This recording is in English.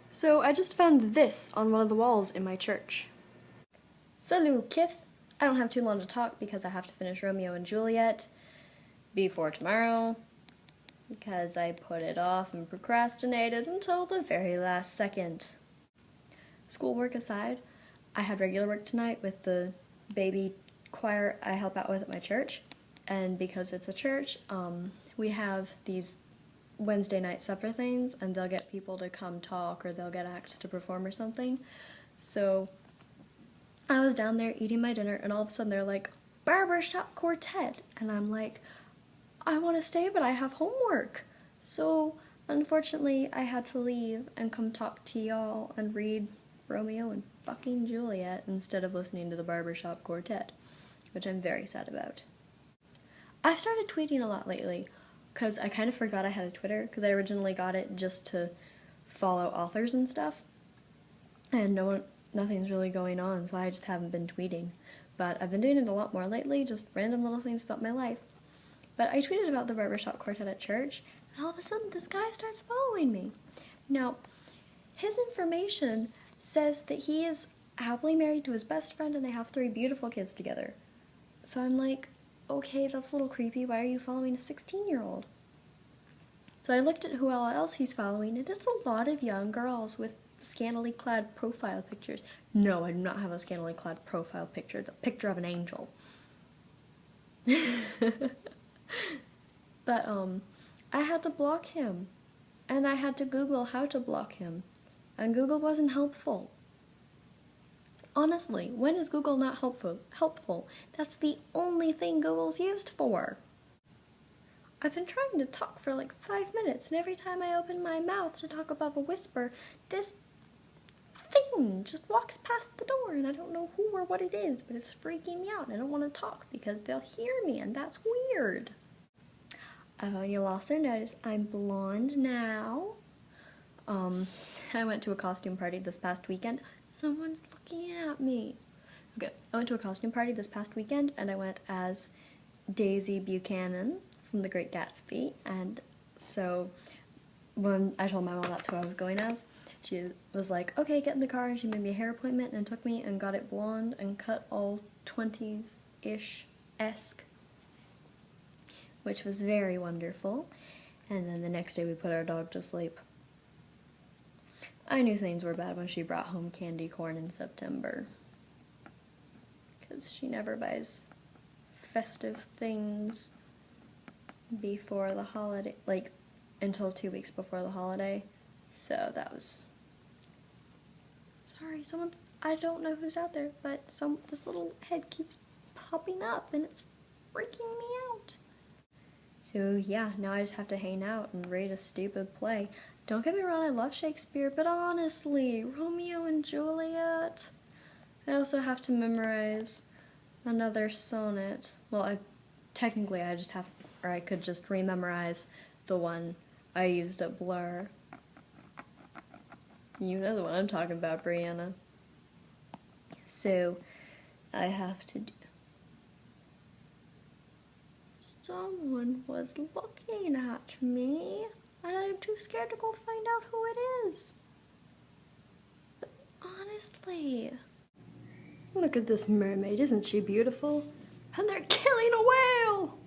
So I just found this on one of the walls in my church. Salut, Kith. I don't have too long to talk because I have to finish Romeo and Juliet before tomorrow because I put it off and procrastinated until the very last second. Schoolwork aside, I had regular work tonight with the baby choir I help out with at my church, and because it's a church, we have these Wednesday night supper things, and they'll get people to come talk or they'll get acts to perform or something. So I was down there eating my dinner and all of a sudden they're like, barbershop quartet, and I'm like, I want to stay but I have homework. So unfortunately I had to leave and come talk to y'all and read Romeo and fucking Juliet instead of listening to the barbershop quartet, which I'm very sad about. I started tweeting a lot lately because I kind of forgot I had a Twitter because I originally got it just to follow authors and stuff, and nothing's really going on, so I just haven't been tweeting. But I've been doing it a lot more lately, just random little things about my life. But I tweeted about the barbershop quartet at church, and all of a sudden this guy starts following me. Now, his information says that he is happily married to his best friend and they have 3 beautiful kids together. So I'm like, okay, that's a little creepy. Why are you following a 16-year-old? So I looked at who else he's following, and it's a lot of young girls with scantily clad profile pictures. No, I do not have a scantily clad profile picture. It's a picture of an angel. But, I had to block him. And I had to Google how to block him. And Google wasn't helpful. Honestly, when is Google not helpful? That's the only thing Google's used for. I've been trying to talk for like 5 minutes, and every time I open my mouth to talk above a whisper, this thing just walks past the door, and I don't know who or what it is, but it's freaking me out, and I don't want to talk because they'll hear me, and that's weird. Oh, and you'll also notice I'm blonde now. I went to a costume party this past weekend. Someone's looking at me. Okay, I went to a costume party this past weekend, and I went as Daisy Buchanan from The Great Gatsby, and so when I told my mom that's who I was going as, she was like, okay, get in the car, and she made me a hair appointment and took me and got it blonde and cut all 20s-ish-esque, which was very wonderful. And then the next day we put our dog to sleep. I knew things were bad when she brought home candy corn in September, because she never buys festive things before the holiday, like until 2 weeks before the holiday. So that was, sorry, I don't know who's out there, but this little head keeps popping up and it's freaking me out. So yeah, now I just have to hang out and read a stupid play. Don't get me wrong, I love Shakespeare, but honestly, Romeo and Juliet. I also have to memorize another sonnet. Well, I could just rememorize the one I used at Blur. You know the one I'm talking about, Brianna. So, I have to do... Someone was looking at me, and I'm too scared to go find out who it is. But honestly... Look at this mermaid, isn't she beautiful? And they're killing a whale!